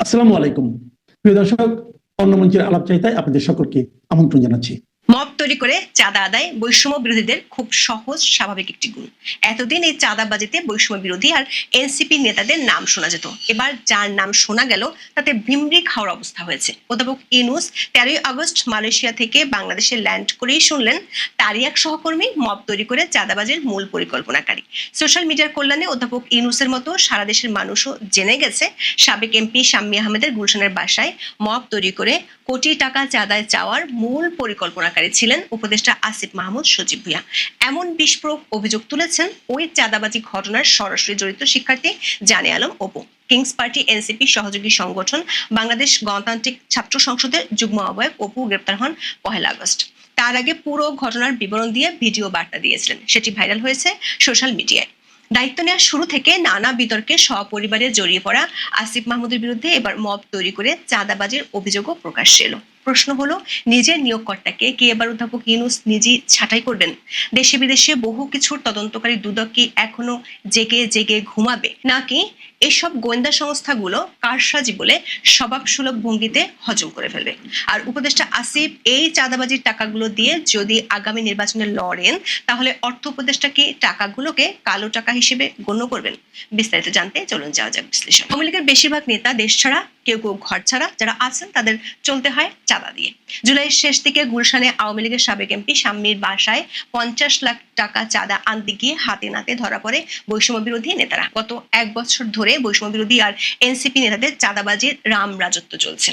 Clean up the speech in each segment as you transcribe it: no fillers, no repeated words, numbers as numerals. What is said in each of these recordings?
আসসালামু আলাইকুম। প্রিয় দর্শক, অন্যমঞ্চের আলাপচারিতায় আপনাদের সকলকে আমন্ত্রণ জানাচ্ছি। মব তৈরি করে চাঁদা আদায় বৈষম্য বিরোধীদের খুব সহজ স্বাভাবিক একটি গুণ। এতদিন এই চাঁদাবাজিতে বৈষম্য বিরোধী আর এনসিপি নেতাদের নাম শোনা যেত। এবার যার নাম শোনা গেল তাতে ভিমরি খাওয়ার অবস্থা হয়েছে। অধ্যাপক ইউনূস 13 আগস্ট মালয়েশিয়া থেকে বাংলাদেশে ল্যান্ড করেই শুনলেন তারই এক সহকর্মী মব তৈরি করে চাঁদাবাজির মূল পরিকল্পনাকারী। সোশ্যাল মিডিয়ার কল্যাণে অধ্যাপক ইউনূসের মতো সারা দেশের মানুষও জেনে গেছে সাবেক এমপি শাম্মী আহমেদের গুলশানের বাসায় মব তৈরি করে কোটি টাকা চাঁদায় চাওয়ার মূল পরিকল্পনাকারী ছিলেন উপদেষ্টা আসিফ মাহমুদ সজীব ভুঁইয়া। এমন বিস্ফোরক অভিযোগ তুলেছেন ওই চাঁদাবাজি ঘটনার সরাসরি জড়িত শিক্ষার্থী Jane Alam Apu. Kings party NCP সহযোগী সংগঠন বাংলাদেশ গণতান্ত্রিক ছাত্র সংসদের যুগ্ম আহ্বায়ক অপু গ্রেপ্তার হন 1 আগস্ট। তার আগে পুরো ঘটনার বিবরণ দিয়ে ভিডিও বার্তা দিয়েছিলেন, সেটি ভাইরাল হয়েছে সোশ্যাল মিডিয়ায়। দায়িত্ব নেওয়ার শুরু থেকে নানা বিতর্কে সপরিবারে জড়িয়ে পড়া আসিফ মাহমুদের বিরুদ্ধে এবার মব তৈরি করে চাঁদাবাজির অভিযোগও প্রকাশ্যে এলো। প্রশ্ন হলো, নিজের নিয়োগকর্তাকে কি এবার অধ্যাপক ইউনূস নিজেই ছাঁটাই করবেন? দেশে বিদেশে বহু কিছুর তদন্তকারী দুদক কি এখনো জেগে জেগে ঘুমাবে, নাকি এসব গোয়েন্দা সংস্থাগুলো কারসাজি বলে স্বভাবসুলভ ভঙ্গিতে হজম করে ফেলবে? আর উপদেষ্টা আসিফ এই চাঁদাবাজির টাকাগুলো দিয়ে যদি আগামী নির্বাচনে লড়েন, তাহলে অর্থ উপদেষ্টা কি টাকাগুলোকে কালো টাকা হিসেবে গণ্য করবেন? বিস্তারিত জানতে চলুন যাওয়া যাক বিশ্লেষণ। আওয়ামী লীগের বেশিরভাগ নেতা দেশ ছাড়া, কেউ কেউ ঘর ছাড়া, যারা আছেন তাদের চলতে হয় চাঁদা দিয়ে। জুলাইয়ের শেষ দিকে গুলশানে আওয়ামী লীগের সাবেক এমপি শাম্মীর বাসায় 50 লাখ টাকা চাঁদা আনতে গিয়ে হাতে নাতে ধরা পড়ে বৈষম্য বিরোধী নেতারা। গত 1 বছর ধরে বৈষম্য বিরোধী আর এনসিপি নেতাদের চাঁদাবাজির রাম রাজত্ব চলছে।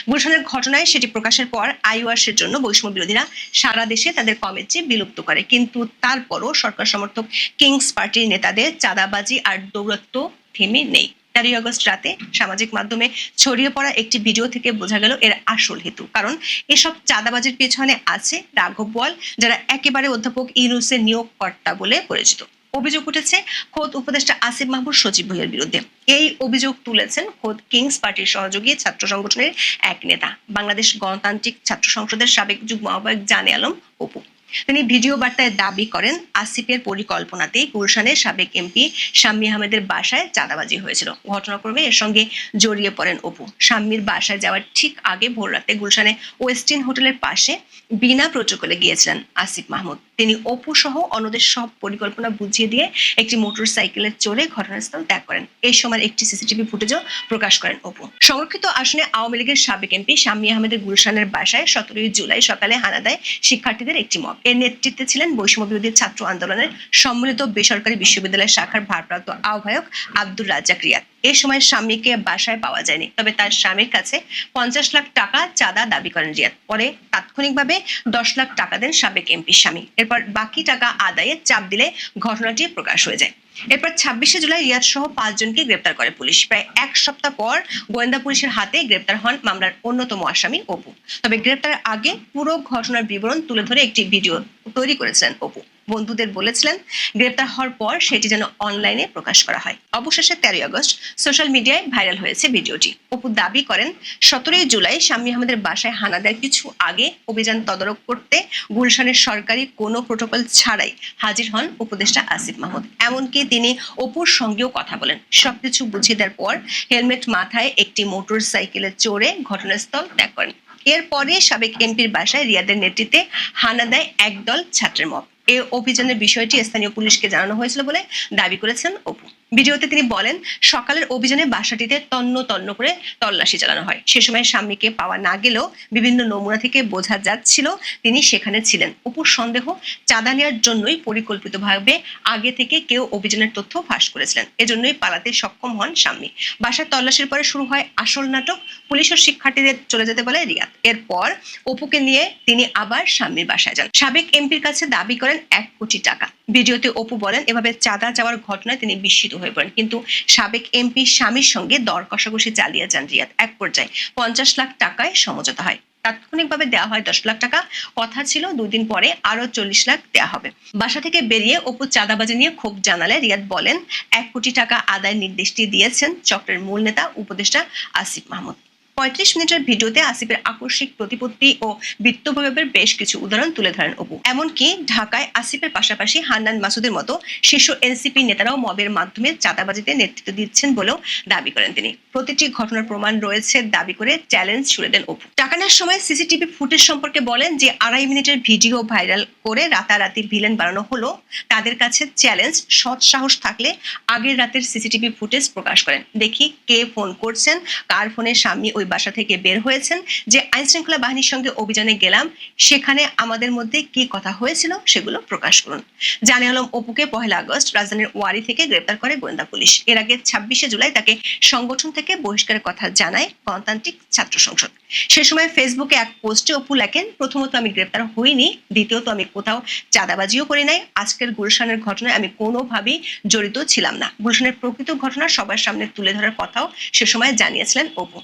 গুলশানের ঘটনায় সেটি প্রকাশের পর আইওয়াসের জন্য বৈষম্য বিরোধীরা সারা দেশে তাদের কমিটি বিলুপ্ত করে, কিন্তু তারপরও সরকার সমর্থক কিংস পার্টির নেতাদের চাঁদাবাজি আর দৌরাত্ম্য থেমে নেই। 13 আগস্ট রাতে সামাজিক মাধ্যমে ছড়িয়ে পড়া একটি ভিডিও থেকে বোঝা গেল এর আসল হেতু। কারণ এসব চাঁদাবাজির পেছনে আছে রাঘব বোয়াল, যারা একেবারে অধ্যাপক ইউনূসের নিয়োগকর্তা বলে পরিচিত। অভিযোগ উঠেছে খোদ উপদেষ্টা আসিফ মাহমুদ সজীব ভুঁইয়ার বিরুদ্ধে। এই অভিযোগ তুলেছেন খোদ কিংস পার্টির সহযোগী ছাত্র সংগঠনের এক নেতা, বাংলাদেশ গণতান্ত্রিক ছাত্র সংসদের সাবেক যুগ্ম আহ্বায়ক জানে আলম অপু। তিনি ভিডিও বার্তায় দাবি করেন আসিফের পরিকল্পনাতেই গুলশানের সাবেক এমপি শাম্মী আহমেদের বাসায় চাঁদাবাজি হয়েছিল। ঘটনাক্রমে এর সঙ্গে জড়িয়ে পড়েন অপু। শাম্মীর বাসায় যাওয়ার ঠিক আগে ভোর রাতে গুলশানে ওয়েস্টিন হোটেলের পাশে বিনা প্রটোকলে গিয়েছিলেন আসিফ মাহমুদ। তিনি অপু সহ অন্যদের সব পরিকল্পনা বুঝিয়ে দিয়ে একটি মোটর সাইকেলে চড়ে ঘটনাস্থল ত্যাগ করেন। এই সময় একটি সিসিটিভি ফুটেজও প্রকাশ করেন অপু। সংরক্ষিত আসনে আওয়ামী লীগের সাবেক এমপি শাম্মী আহমেদের গুলশানের বাসায় 17 জুলাই সকালে হানা দেয় শিক্ষার্থীদের একটি মব। এর নেতৃত্বে ছিলেন বৈষম্য বিরোধী ছাত্র আন্দোলনের সম্মিলিত বেসরকারি বিশ্ববিদ্যালয় শাখার ভারপ্রাপ্ত আহ্বায়ক আব্দুর রাজ্জাক রিয়াদ। এ সময় স্বামীকে বাসায় পাওয়া যায়নি, তবে তার স্বামীর কাছে 50 লাখ টাকা চাঁদা দাবি করেন রিয়াদ। পরে তাৎক্ষণিকভাবে 10 লাখ টাকা দেন সাবেক এমপি স্বামী। এরপর বাকি টাকা আদায়ে চাপ দিলে ঘটনাটি প্রকাশ হয়ে যায়। এরপর 26 জুলাই রিয়াদ সহ 5 জনকে গ্রেপ্তার করে পুলিশ। প্রায় 1 সপ্তাহ পর গোয়েন্দা পুলিশের হাতে গ্রেপ্তার হন মামলার অন্যতম আসামি অপু। তবে গ্রেপ্তারের আগে পুরো ঘটনার বিবরণ তুলে ধরে একটি ভিডিও তৈরি করেছিলেন অপু। বন্ধুদের বলেছিলেন গ্রেপ্তার হওয়ার পর সেটি যেন অনলাইনে প্রকাশ করা হয়। অবশেষে 13 আগস্ট সোশ্যাল মিডিয়ায় ভাইরাল হয়েছে ভিডিওটি। অপু দাবি করেন 17 জুলাই শাম্মী আহমেদের বাসায় হানা দেওয়ার কিছু আগে অভিযান তদারক করতে গুলশানের সরকারি কোনো প্রোটোকল ছাড়াই হাজির হন উপদেষ্টা আসিফ মাহমুদ। এমনকি তিনি অপুর সঙ্গেও কথা বলেন। সবকিছু বুঝিয়ে দেওয়ার পর হেলমেট মাথায় একটি মোটর সাইকেলে চড়ে ঘটনাস্থল ত্যাগ করেন। এরপরে সাবেক এমপির বাসায় রিয়াদের নেতৃত্বে হানা দেয় একদল ছাত্রের মব। এই অভিযানের বিষয়টি স্থানীয় পুলিশকে জানানো হয়েছিল বলে দাবি করেছেন অপু। ভিডিওতে তিনি বলেন, সকালের অভিযানে বাসাটিতে তন্ন তন্ন করে তল্লাশি চালানো হয়। সে সময় স্বামীকে পাওয়া না গেলেও বিভিন্ন নমুনা থেকে বোঝা যাচ্ছিল তিনি সেখানে ছিলেন। অপুর সন্দেহ, চাঁদা নেওয়ার জন্যই পরিকল্পিতভাবে আগে থেকে কেউ অভিযানের তথ্য ফাঁস করেছিলেন। এজন্যই পালাতে সক্ষম হন স্বামী। বাসার তল্লাশির পরে শুরু হয় আসল নাটক। পুলিশ ও শিক্ষার্থীদের চলে যেতে বলে রিয়াদ। এরপর অপুকে নিয়ে তিনি আবার স্বামীর বাসায় যান। সাবেক এমপির কাছে দাবি করেন 1 কোটি টাকা। ভিডিওতে অপু বলেন, এভাবে চাঁদা যাওয়ার ঘটনায় তিনি বিস্মিত হয়ে পড়েন, কিন্তু সাবেক এমপি স্বামীর সঙ্গে দর কষাকষি চালিয়ে যান রিয়াদ। এক পর্যায়ে 50 লাখ টাকায় সমঝোতা হয়। তাৎক্ষণিকভাবে দেওয়া হয় 10 লাখ টাকা। কথা ছিল 2 দিন পরে আরো 40 লাখ দেওয়া হবে। বাসা থেকে বেরিয়ে অপু চাঁদাবাজি নিয়ে ক্ষোভ জানালে রিয়াদ বলেন 1 কোটি টাকা আদায়ের নির্দেশটি দিয়েছেন চক্রের মূল নেতা উপদেষ্টা আসিফ মাহমুদ। 35 মিনিটের ভিডিওতে আসিফের আকস্মিক প্রতিপত্তি ও বিত্তপ্রয়োগের বেশ কিছু উদাহরণ তুলে ধরেন অপু। এমনকি ঢাকায় আসিফের পাশাপাশি হান্নান মাসুদের মতো শীর্ষ এনসিপি নেতারাও মবের মাধ্যমে চাঁদাবাজিতে নেতৃত্ব দিচ্ছেন বলেও দাবি করেন তিনি। প্রতিটি ঘটনার প্রমাণ রয়েছে দাবি করে চ্যালেঞ্জ ছুড়ে দেন অপু। টাকা নেওয়ার সময় সিসিটিভি ফুটেজ সম্পর্কে বলেন যে 2.5 মিনিটের ভিডিও ভাইরাল করে রাতারাতি ভিলেন বানানো হলো। তাদের কাছে চ্যালেঞ্জ, সৎ সাহস থাকলে আগের রাতের সিসিটিভি ফুটেজ প্রকাশ করেন, দেখি কে ফোন করছেন, কার ফোনে স্বামী ওই বাসা থেকে বের হয়েছেন, যে আইনশৃঙ্খলা বাহিনীর সঙ্গে অভিযানে গেলাম সেখানে আমাদের মধ্যে কি কথা হয়েছিল সেগুলো প্রকাশ করুন। জানে আলম অপুকে 1 আগস্ট রাজধানীর ওয়ারি থেকে গ্রেপ্তার করে গোয়েন্দা পুলিশ। এর আগে 26শে জুলাই তাকে সংগঠন থেকে বহিষ্কারের কথা জানায় গণতান্ত্রিক ছাত্র সংসদ। সে সময় ফেসবুকে এক পোস্টে অপু লেখেন, প্রথমত আমি গ্রেপ্তার হইনি, দ্বিতীয়ত আমি কোথাও চাঁদাবাজিও করি নাই, আজকের গুলশানের ঘটনায় আমি কোনোভাবেই জড়িত ছিলাম না। গুলশানের প্রকৃত ঘটনা সবার সামনে তুলে ধরার কথাও সে সময় জানিয়েছিলেন অপু।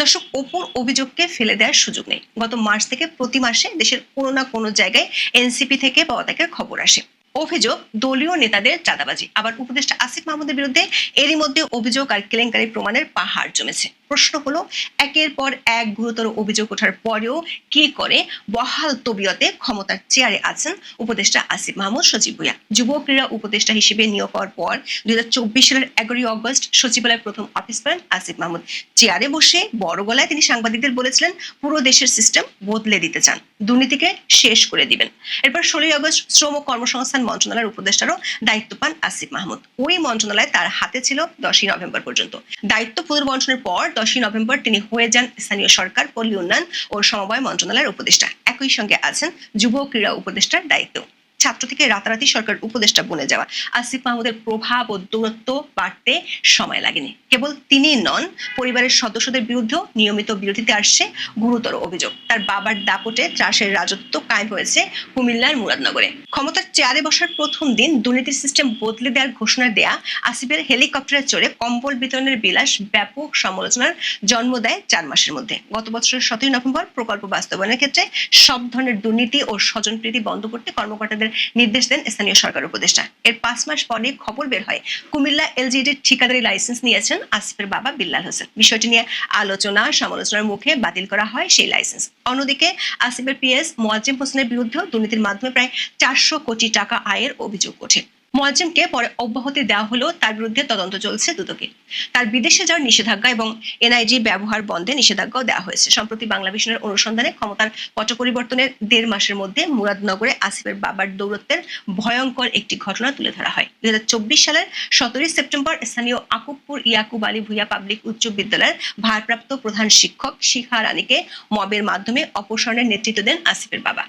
দর্শক, অপুর অভিযোগকে ফেলে দেওয়ার সুযোগ নেই। গত মার্চ থেকে প্রতি মাসে দেশের কোনো না কোনো জায়গায় এনসিপি থেকে পদত্যাগের খবর আসে। অভিযোগ দলীয় নেতাদের চাঁদাবাজি। আবার উপদেষ্টা আসিফ মাহমুদের বিরুদ্ধে এরই মধ্যে অভিযোগ আর কেলেঙ্কারি প্রমাণের পাহাড় জমেছে। প্রশ্ন হলো, একের পর এক গুরুতর অভিযোগ ওঠার পরেও কি করে বহাল তবিয়তে ক্ষমতার চেয়ারে আছেন উপদেষ্টা আসিফ মাহমুদ সচিব ভূঁইয়া। যুব ক্রীড়া উপদেষ্টা হিসেবে নিয়োগ হওয়ার পর 2024 সালের 11 আগস্ট সচিবালয়ের প্রথম অফিস করেন আসিফ মাহমুদ। চেয়ারে বসে বড় গলায় তিনি সাংবাদিকদের বলেছিলেন, পুরো দেশের সিস্টেম বদলে দিতে চান, দুর্নীতিকে শেষ করে দিবেন। এরপর 16 আগস্ট শ্রম ও কর্মসংস্থান মন্ত্রণালয়ের উপদেষ্টারও দায়িত্ব পান আসিফ মাহমুদ। ওই মন্ত্রণালয় তার হাতে ছিল 10 নভেম্বর পর্যন্ত। দায়িত্ব পুনর্বণ্টনের পর 10 নভেম্বর তিনি হয়ে যান স্থানীয় সরকার, পল্লী উন্নয়ন ও সমবায় মন্ত্রণালয়ের উপদেষ্টা। একই সঙ্গে আছেন যুব ক্রীড়া উপদেষ্টার দায়িত্ব। ছাত্র থেকে রাতারাতি সরকার উপদেষ্টা বনে যাওয়া আসিফ মাহমুদের প্রভাব ও দূরত্ব বাড়তে সময় লাগেনি। কেবল তিনি নন, পরিবারের সদস্যদের বিরুদ্ধেও নিয়মিত বিরোধিতা আসছে গুরুতর অভিযোগ। তার বাবার দাপটে ত্রাসের রাজত্ব কায়েম হয়েছে কুমিল্লার মুরাদনগরে। ক্ষমতার চেয়ারে বসার প্রথম দিন দুর্নীতির সিস্টেম বদলে দেওয়ার ঘোষণা দেয়া আসিফের হেলিকপ্টারে চড়ে কম্বল বিতরণের বিলাস ব্যাপক সমালোচনার জন্ম দেয় 4 মাসের মধ্যে। গত বছরের 17 নভেম্বর প্রকল্প বাস্তবায়নের ক্ষেত্রে সব ধরনের দুর্নীতি ও স্বজনপ্রীতি বন্ধ করতে কর্মকর্তাদের নির্দেশ দেন স্থানীয় সরকার উপদেষ্টা। এর 5 মাস পরে খবর বের হয় কুমিল্লা এলজিডির ঠিকাদারি লাইসেন্স নিয়েছেন আসিফের বাবা বিল্লাল হোসেন। বিষয়টি নিয়ে আলোচনা সমালোচনার মুখে বাতিল করা হয় সেই লাইসেন্স। অন্যদিকে আসিফের পিএস মোয়াজ্জেম হোসেনের বিরুদ্ধেও দুর্নীতির মাধ্যমে প্রায় 400 কোটি টাকা আয়ের অভিযোগ ওঠে। মোয়াজ্জেমকে পরে অব্যাহতি দেওয়া হলেও তার বিরুদ্ধে তদন্ত চলছে দুদকে। তার বিদেশে যাওয়ার নিষেধাজ্ঞা এবং এনআইজি ব্যবহার বন্ধে নিষেধাজ্ঞাও দেওয়া হয়েছে। সম্প্রতি বাংলা ভিশনের অনুসন্ধানে ক্ষমতার পট পরিবর্তনের 1.5 মাসের মধ্যে মুরাদনগরে আসিফের বাবার দৌরত্বের ভয়ঙ্কর একটি ঘটনা তুলে ধরা হয়। 2024 সালের 17 সেপ্টেম্বর স্থানীয় আকুবপুর ইয়াকুব আলী ভূঁইয়া পাবলিক উচ্চ বিদ্যালয়ের ভারপ্রাপ্ত প্রধান শিক্ষক শিখা রানীকে মবের মাধ্যমে অপসারণের নেতৃত্ব দেন আসিফের বাবা।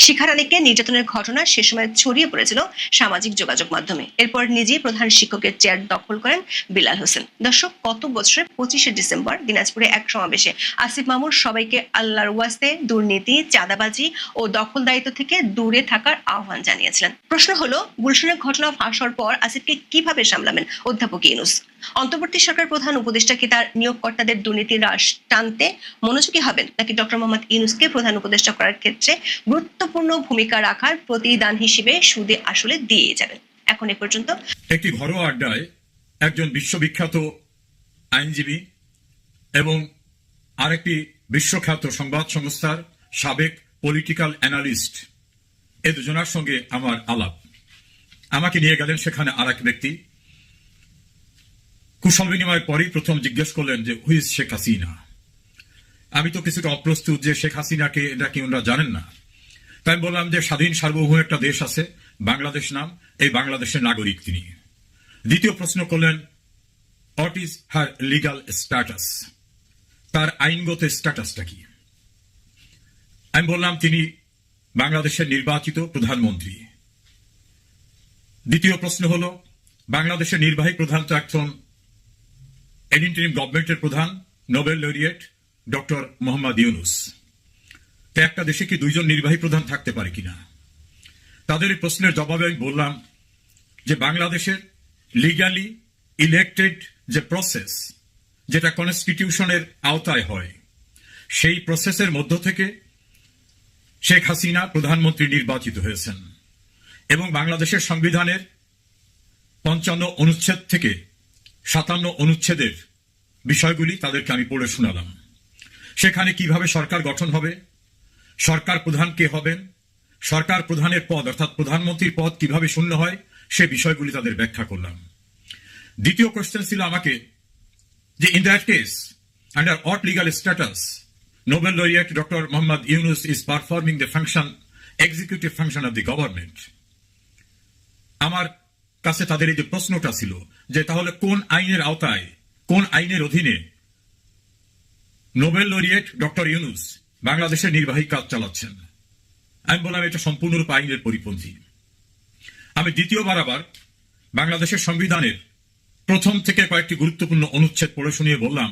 শিখা রানীকে নির্যাতনের ঘটনা সে সময় ছড়িয়ে পড়েছিল সামাজিক যোগাযোগ মাধ্যমে। এরপর নিজেই প্রধান শিক্ষকের চেয়ার দখল করেন বিলাল হোসেন। দর্শক, গত বছরের 25শে ডিসেম্বর দিনাজপুরে এক সমাবেশে আসিফ মাহমুদ সবাইকে আল্লাহর ওয়াস্তে দুর্নীতি, চাঁদাবাজি ও দখলদারিত্ব থেকে দূরে থাকার আহ্বান জানিয়েছিলেন। প্রশ্ন হলো, গুলশানের ঘটনা ফাঁস হওয়ার পর আসিফকে কিভাবে সামলাবেন অধ্যাপক ইউনূস? অন্তর্বর্তী সরকার প্রধান উপদেষ্টা কি তার নিয়োগকর্তাদের দুর্নীতি হ্রাস টানতে মনোযোগী হবেন, নাকি ডক্টর মোহাম্মদ ইউনূসকে প্রধান উপদেষ্টা করার ক্ষেত্রে গুরুত্বপূর্ণ ভূমিকা রাখার প্রতিদান হিসেবে সুদে আসলে দিয়ে যাবেন? এখন এ পর্যন্ত একটি ঘরোয়া আড্ডায় একজন বিশ্ববিখ্যাত আইনজীবী এবং আরেকটি বিশ্বখ্যাত সংবাদ সংস্থার সাবেক পলিটিক্যাল অ্যানালিস্ট, এ দুজনার সঙ্গে আমার আলাপ। আমাকে নিয়ে গেলেন সেখানে আর এক ব্যক্তি। কুশল বিনিময়ের পরেই প্রথম জিজ্ঞেস করলেন যে হুইজ শেখ হাসিনা। আমি তো কিছুটা অপ্রস্তুত যে শেখ হাসিনাকে এটা কি ওনারা জানেন না। তাই আমি বললাম যে স্বাধীন সার্বভৌম একটা দেশ আছে, বাংলাদেশ নাম, এই বাংলাদেশের নাগরিক তিনি। দ্বিতীয় প্রশ্ন করলেন, what is her legal status, তার আইনগত স্ট্যাটাসটা কি? আমি বললাম তিনি বাংলাদেশের নির্বাচিত প্রধানমন্ত্রী। দ্বিতীয় প্রশ্ন হল, বাংলাদেশের নির্বাহী প্রধান তো একজন ইন্টারিম গভর্নমেন্টের প্রধান, Nobel laureate doctor Mohammad Yunus. তো একটা দেশে কি 2জন নির্বাহী প্রধান থাকতে পারে কিনা? তাদের এই প্রশ্নের জবাবে আমি বললাম যে বাংলাদেশের লিগালি ইলেক্টেড যে প্রসেস, যেটা কনস্টিটিউশনের আওতায় হয়, সেই প্রসেসের মধ্য থেকে শেখ হাসিনা প্রধানমন্ত্রী নির্বাচিত হয়েছেন এবং বাংলাদেশের সংবিধানের 55 অনুচ্ছেদ থেকে 57 অনুচ্ছেদের বিষয়গুলি তাদেরকে আমি পড়ে শোনালাম। সেখানে কিভাবে সরকার গঠন হবে, সরকার প্রধান কে হবেন, সরকার প্রধানের পদ অর্থাৎ প্রধানমন্ত্রীর পদ কিভাবে শূন্য হয়, সে বিষয়গুলি তাদের ব্যাখ্যা করলাম। দ্বিতীয় কোশ্চেন ছিল আমাকে যে in that case under what legal status Nobel laureate Dr. Muhammad Yunus is performing the executive function of the government. আমার কাছে তাদের এই যে প্রশ্নটা ছিল যে তাহলে কোন আইনের আওতায়, কোন আইনের অধীনে নোবেল লরিয়েট ডক্টর ইউনুস বাংলাদেশের নির্বাহী কাজ চালাচ্ছেন। আমি বললাম এটা সম্পূর্ণরূপে আইনের পরিপন্থী। আমি দ্বিতীয়বার আবার বাংলাদেশের সংবিধানের প্রথম থেকে কয়েকটি গুরুত্বপূর্ণ অনুচ্ছেদ পড়ে শুনিয়ে বললাম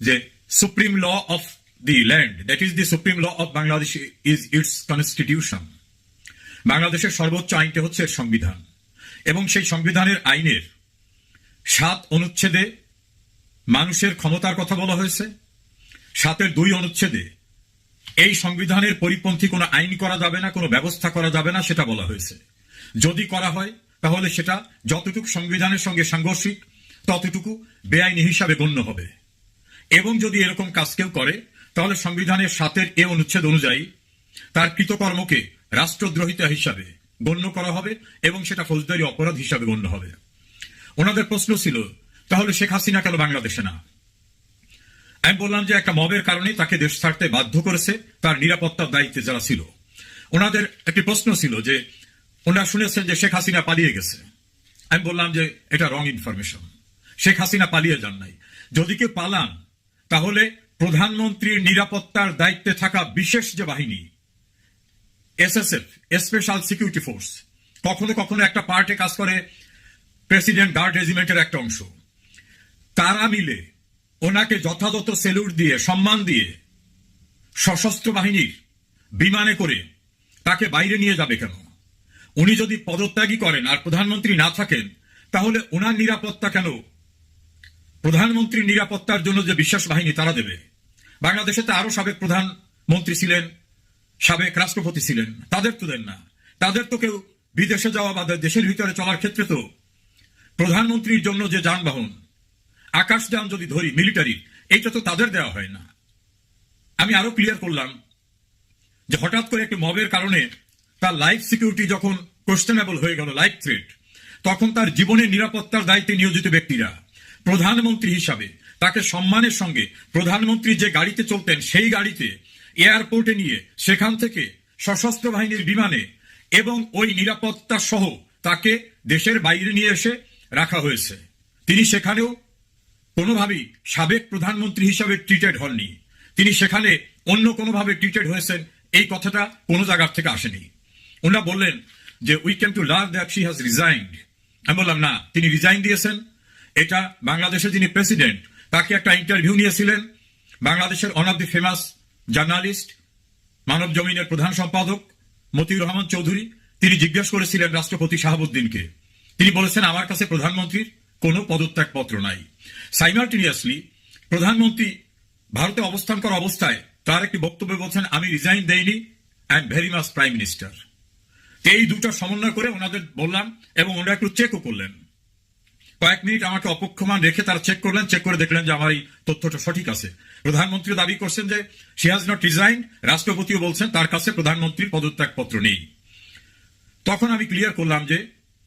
যে supreme law of the land, that is the supreme law of Bangladesh is its constitution. বাংলাদেশের সর্বোচ্চ আইনটা হচ্ছে এর সংবিধান, এবং সেই সংবিধানের আইনের 7 অনুচ্ছেদে মানুষের ক্ষমতার কথা বলা হয়েছে। 7-এর 2 অনুচ্ছেদে এই সংবিধানের পরিপন্থী কোনো আইন করা যাবে না, কোনো ব্যবস্থা করা যাবে না সেটা বলা হয়েছে। যদি করা হয় তাহলে সেটা যতটুকু সংবিধানের সঙ্গে সাংঘর্ষিক ততটুকু বেআইনি হিসাবে গণ্য হবে, এবং যদি এরকম কাজ কেউ করে তাহলে সংবিধানের 7-এর এ অনুচ্ছেদ অনুযায়ী তার কৃতকর্মকে রাষ্ট্রদ্রোহিতা হিসাবে গণ্য করা হবে এবং সেটা ফৌজদারি অপরাধ হিসাবে গণ্য হবে। ওনাদের প্রশ্ন ছিল তাহলে শেখ হাসিনা কেন বাংলাদেশে না? আমি বললাম যে একটা মবের কারণে তাকে দেশ ছাড়তে বাধ্য করেছে তার নিরাপত্তার দায়িত্বে যারা ছিল। ওনাদের একটি প্রশ্ন ছিল যে ওনারা শুনেছেন যে শেখ হাসিনা পালিয়ে গেছে। আমি বললাম যে এটা রং ইনফরমেশন, শেখ হাসিনা পালিয়ে যান নাই। যদি কেউ পালান তাহলে প্রধানমন্ত্রীর নিরাপত্তার দায়িত্বে থাকা বিশেষ যে বাহিনী এসএসএফ, স্পেশাল সিকিউরিটি ফোর্স, কখনো কখনো একটা পার্টে কাজ করে প্রেসিডেন্ট গার্ড রেজিমেন্টের একটা অংশ, তারা মিলে ওনাকে যথাযথ সেলুট দিয়ে সম্মান দিয়ে সশস্ত্র বাহিনীর বিমানে করে তাকে বাইরে নিয়ে যাবে কেন? উনি যদি পদত্যাগী করেন আর প্রধানমন্ত্রী না থাকেন তাহলে ওনার নিরাপত্তা কেন প্রধানমন্ত্রীর নিরাপত্তার জন্য যে বিশেষ বাহিনী তারা দেবে? বাংলাদেশে তো আরো সাবেক প্রধানমন্ত্রী ছিলেন, সাবেক রাষ্ট্রপতি ছিলেন, তাদের তো দেন না। তাদের তো কেউ বিদেশে যাওয়া বা দেশের ভিতরে চলার ক্ষেত্রে তো প্রধানমন্ত্রীর জন্য যে যানবাহন, আকাশযান যদি ধরি মিলিটারি, এইটা তো তাদের দেওয়া হয় না। আমি আরো ক্লিয়ার করলাম যে হঠাৎ করে একটি মবের কারণে তার লাইফ সিকিউরিটি যখন কোয়েশ্চেনেবল হয়ে গেল, লাইফ থ্রেট, তখন তার জীবনের নিরাপত্তার দায়িত্বে নিয়োজিত ব্যক্তিরা প্রধানমন্ত্রী হিসাবে তাকে সম্মানের সঙ্গে প্রধানমন্ত্রী যে গাড়িতে চলতেন সেই গাড়িতে এয়ারপোর্টে নিয়ে সেখান থেকে সশস্ত্র বাহিনীর বিমানে এবং ওই নিরাপত্তা সহ তাকে দেশের বাইরে নিয়ে এসে রাখা হয়েছে। তিনি সেখানেও কোনোভাবেই সাবেক প্রধানমন্ত্রী হিসাবে ট্রিটেড হননি, তিনি সেখানে অন্য কোনোভাবে ট্রিটেড হয়েছেন এই কথাটা কোনো জায়গার থেকে আসেনি। ওনারা বললেন যে we came to learn that she has resigned. আমি বললাম না, তিনি রিজাইন দিয়েছেন। এটা বাংলাদেশের যিনি প্রেসিডেন্ট তাকে একটা ইন্টারভিউ নিয়েছিলেন বাংলাদেশের one of the famous journalist, মানব জমিনের প্রধান সম্পাদক মতিউর রহমান চৌধুরী, তিনি জিজ্ঞাসা করেছিলেন রাষ্ট্রপতি শাহাবুদ্দিনকে। তিনি বলেছেন আমার কাছে প্রধানমন্ত্রীর কোনো পদত্যাগ পত্র নাই। সাইমালটেনিয়াসলি প্রধানমন্ত্রী ভারতে অবস্থান করা অবস্থায় তার একটি বক্তব্যে বলছেন আমি রিজাইন দেইনি, I am very much prime minister. এই দুটো সমন্বয় করে ওনাদের বললাম এবং ওনারা একটু চেকও করলেন। কয়েক মিনিট আমাকে অপেক্ষমান রেখে তারা চেক করলেন, চেক করে দেখলেন যে আমার এই তথ্যটা সঠিক আছে। প্রধানমন্ত্রী দাবি করছেন যে শি হ্যাজ নট রিজাইন, রাষ্ট্রপতিও বলছেন তার কাছে প্রধানমন্ত্রীর পদত্যাগ পত্র নেই। তখন আমি ক্লিয়ার করলাম যে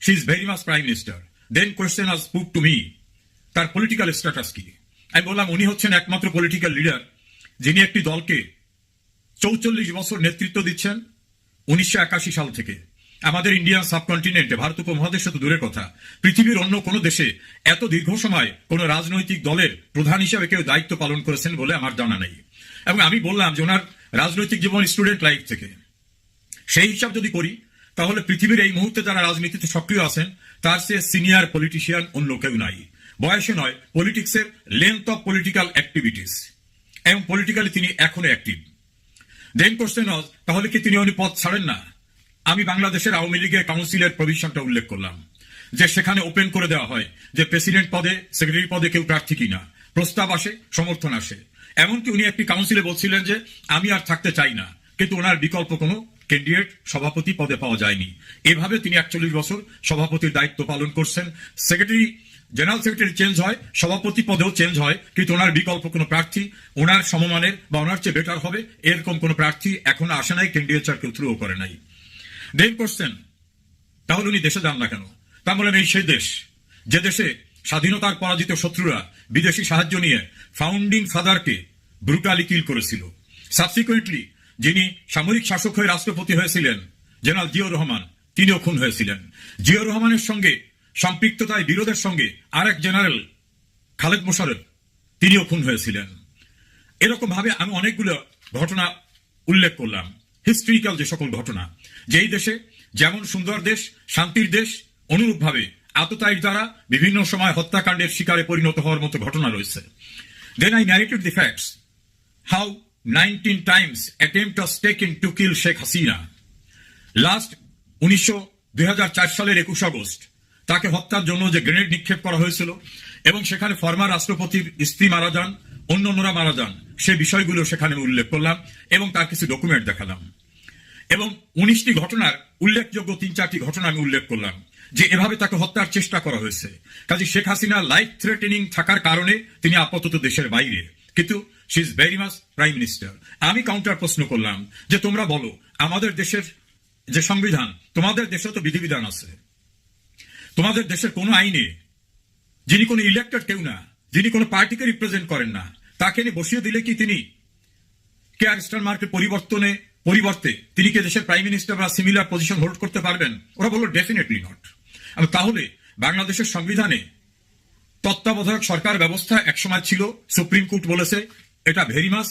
she is very much prime minister. Then question was put to me, তার পলিটিক্যাল স্ট্যাটাস কি? আমি বললাম উনি হচ্ছেন একমাত্র পলিটিক্যাল লিডার যিনি একটি দলকে 44 বছর নেতৃত্ব দিচ্ছেন 1981 সাল থেকে। আমাদের ইন্ডিয়ান সাবকন্টিনেন্টে, ভারত উপমহাদেশে তো দূরের কথা, পৃথিবীর অন্য কোনো দেশে এত দীর্ঘ সময় কোনো রাজনৈতিক দলের প্রধান হিসেবে কেউ দায়িত্ব পালন করেছেন বলে আমার জানা নেই। এবং আমি বললাম যে ওনার রাজনৈতিক জীবন স্টুডেন্ট লাইফ থেকে, সেই হিসাব যদি করি তাহলে পৃথিবীর এই মুহূর্তে যারা রাজনীতিতে সক্রিয় আছেন তার চেয়ে সিনিয়র পলিটিশিয়ান অন্য কেউ নাই। বয়সে নয়, পলিটিক্সের লেন্থ অফ পলিটিক্যাল অ্যাক্টিভিটিস, এবং পলিটিক্যালি তিনি এখনো অ্যাক্টিভ। দেন কোশ্চেন ওয়াজ তাহলে কি তিনি উনি পদ ছাড়েন না? আমি বাংলাদেশের আওয়ামী লীগের কাউন্সিলের প্রভিশনটা উল্লেখ করলাম যে সেখানে ওপেন করে দেওয়া হয় যে প্রেসিডেন্ট পদে, সেক্রেটারি পদে কেউ প্রার্থী কিনা, প্রস্তাব আসে, সমর্থন আসে। এমনকি উনি একটি কাউন্সিলে বলছিলেন যে আমি আর থাকতে চাই না, কিন্তু ওনার বিকল্প কোনো ক্যান্ডিডেট সভাপতি পদে পাওয়া যায়নি। এভাবে তিনি 41 বছর সভাপতির দায়িত্ব পালন করছেন। সেক্রেটারি জেনারেল সেক্রেটারি চেঞ্জ হয়, সভাপতি পদেও চেঞ্জ হয়, কিন্তু ওনার বিকল্প কোনো প্রার্থী ওনার সমমানের বা ওনার চেয়ে বেটার হবে এরকম কোনো প্রার্থী এখনো আসে নাই, ক্যান্ডিডেটচার কেউ থ্রুও করে নাই। দেন কোশ্চেন, তাহলে উনি দেশে যান না কেন? তা বলেন এই সেই দেশ যে দেশে স্বাধীনতার পরাজিত শত্রুরা বিদেশি সাহায্য নিয়ে ফাউন্ডিং ফাদারকে ব্রুটালি কিল করেছিল। সাবসিকুয়েন্টলি যিনি সামরিক শাসক হয়ে রাষ্ট্রপতি হয়েছিলেন জেনারেল জিয়াউর রহমান, তিনিও খুন হয়েছিলেন। জিয়াউর রহমানের সঙ্গে সম্পৃক্ততায় বিরোধের সঙ্গে আরেক জেনারেল খালেদ মোশাররফ, তিনিও খুন হয়েছিলেন। এরকম ভাবে আমি অনেকগুলো ঘটনা উল্লেখ করলাম, হিস্ট্রিক্যাল যে সকল ঘটনা, যেই দেশে যেমন সুন্দর দেশ, শান্তির দেশ, অনুরূপভাবে আততায়ীর দ্বারা বিভিন্ন সময় হত্যাকাণ্ডের শিকারে পরিণত হওয়ার মতো ঘটনা রয়েছে। Then I narrated the facts, how 19 times attempt was taken to kill Sheikh Hasina. Last 2004 সালের 21 আগস্ট তাকে হত্যার জন্য যে গ্রেনেড নিক্ষেপ করা হয়েছিল এবং সেখানে ফরমার রাষ্ট্রপতির স্ত্রী মারা যান, অন্যরা মারা যান, সে বিষয়গুলো সেখানে উল্লেখ করলাম এবং তার কিছু ডকুমেন্ট দেখালাম। এবং 19টি ঘটনার উল্লেখযোগ্য 3-4টি ঘটনা আমি উল্লেখ করলাম যে এভাবে তাকে হত্যার চেষ্টা করা হয়েছে। কাজে শেখ হাসিনা লাইফ থ্রেটেনিং থাকার কারণে তিনি আপাতত দেশের বাইরে, কিন্তু she is very much prime minister. আমি কাউন্টার প্রশ্ন করলাম যে তোমরা বলো আমাদের দেশের যে সংবিধান, তোমাদের দেশে তো বিধিবিধান আছে, তোমাদের দেশের কোনো আইনে যিনি কোনো ইলেক্টেড কেউ না, যিনি কোনো পার্টিকে রিপ্রেজেন্ট করেন না, তাকে নিয়ে বসিয়ে দিলে কি তিনি কেয়ার স্টারমার্কের পরিবর্তে তিনি কি দেশের প্রাইম মিনিস্টার বা সিমিলার পজিশন হোল্ড করতে পারবেন? ওরা বলল ডেফিনেটলি নট। তাহলে বাংলাদেশের সংবিধানে তত্ত্বাবধায়ক সরকার ব্যবস্থা একসময় ছিল, সুপ্রিম কোর্ট বলেছে এটা very much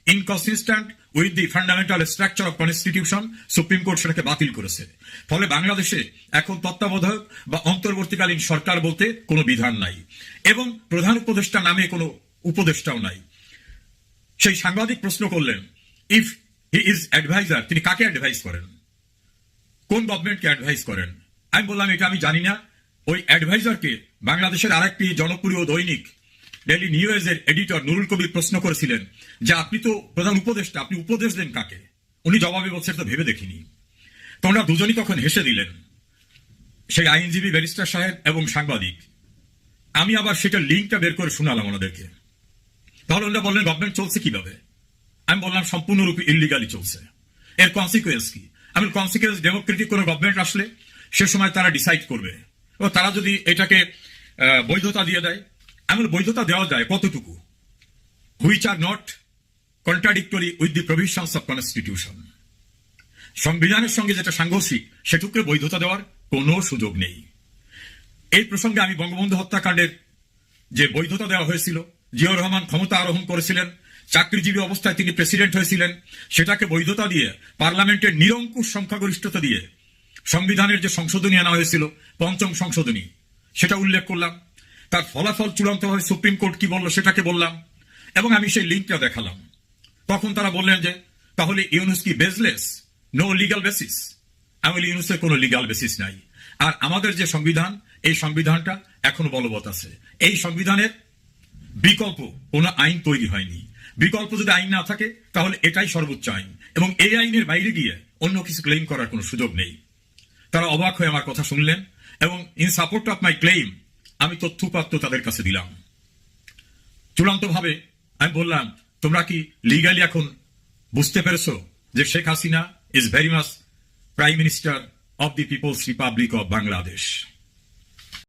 inconsistent with the fundamental structure of constitution, supreme court সেটাকে বাতিল করেছে। ফলে বাংলাদেশে এখন তত্ত্বাবধায়ক বা অন্তর্বর্তীকালীন সরকার বলতে কোনো বিধান নাই এবং প্রধান উপদেষ্টা নামে কোনো উপদেষ্টাও নাই। সেই সাংবাদিক প্রশ্ন করলেন, ইফ হি ইজ অ্যাডভাইজার, তিনি কাকে অ্যাডভাইস করেন, কোন গভর্নমেন্টকে অ্যাডভাইস করেন? আমি বললাম এটা আমি জানি না। ওই অ্যাডভাইজারকে বাংলাদেশের আরেকটি জনপ্রিয় দৈনিক ডেইলি নিউজের এডিটর নুরুল কবির প্রশ্ন করেছিলেন যে আপনি তো প্রধান উপদেষ্টা, আপনি উপদেশ দেন কাকে? উনি জবাবে বলছেন তো ভেবে দেখিনি। তোমরা দুজনই তখন হেসে দিলেন, সেই আইনজীবী ব্যারিস্টার সাহেব এবং সাংবাদিক। আমি আবার সেটার লিঙ্কটা বের করে শোনালাম ওনাদেরকে। তাহলে ওনারা বললেন গভর্নমেন্ট চলছে কিভাবে? আমি বললাম সম্পূর্ণরূপে ইলিগালি চলছে। এর কনসিকুয়েন্স কি? আমি কনসিকুয়েন্স ডেমোক্রেটিক কোনো গভর্নমেন্ট আসলে সে সময় তারা ডিসাইড করবে, ও তারা যদি এটাকে বৈধতা দিয়ে দেয়। আমি বৈধতা দেওয়া যায় কতটুকু? Which are not contradictory with the provisions of constitution. সংবিধানের সঙ্গে যেটা সাংঘর্ষিক সেটুকুকে বৈধতা দেওয়ার কোনো সুযোগ নেই। এই প্রসঙ্গে আমি বঙ্গবন্ধু হত্যাকাণ্ডের যে বৈধতা দেওয়া হয়েছিল, জিয়াউর রহমান ক্ষমতা আরোহণ করেছিলেন, চাকরিজীবী অবস্থায় তিনি প্রেসিডেন্ট হয়েছিলেন, সেটাকে বৈধতা দিয়ে পার্লামেন্টের নিরঙ্কুশ সংখ্যাগরিষ্ঠতা দিয়ে সংবিধানের যে সংশোধনী আনা হয়েছিল, ৫ম সংশোধনী, সেটা উল্লেখ করলাম। তার ফলাফল চূড়ান্তভাবে সুপ্রিম কোর্ট কি বলল সেটাকে বললাম এবং আমি সেই লিঙ্কটা দেখালাম। তখন তারা বললেন যে তাহলে ইউনুস কি বেসলেস, নো লিগাল বেসিস? আমি বলি ইউনুসের কোনো লিগাল বেসিস নাই। আর আমাদের যে সংবিধান, এই সংবিধানটা এখনো বলবৎ আছে। এই সংবিধানের বিকল্প কোনো আইন তৈরি হয়নি। বিকল্প যদি আইন না থাকে তাহলে এটাই সর্বোচ্চ আইন এবং এই আইনের বাইরে গিয়ে অন্য কিছু ক্লেম করার কোনো সুযোগ নেই। তারা অবাক হয়ে আমার কথা শুনলেন এবং in support of my claim আমি তথ্যপাত্র তাদের কাছে দিলাম। চূড়ান্তভাবে আমি বললাম তোমরা কি লিগালি এখন বুঝতে পেরেছো যে Sheikh Hasina is very much prime minister of the people's republic of Bangladesh.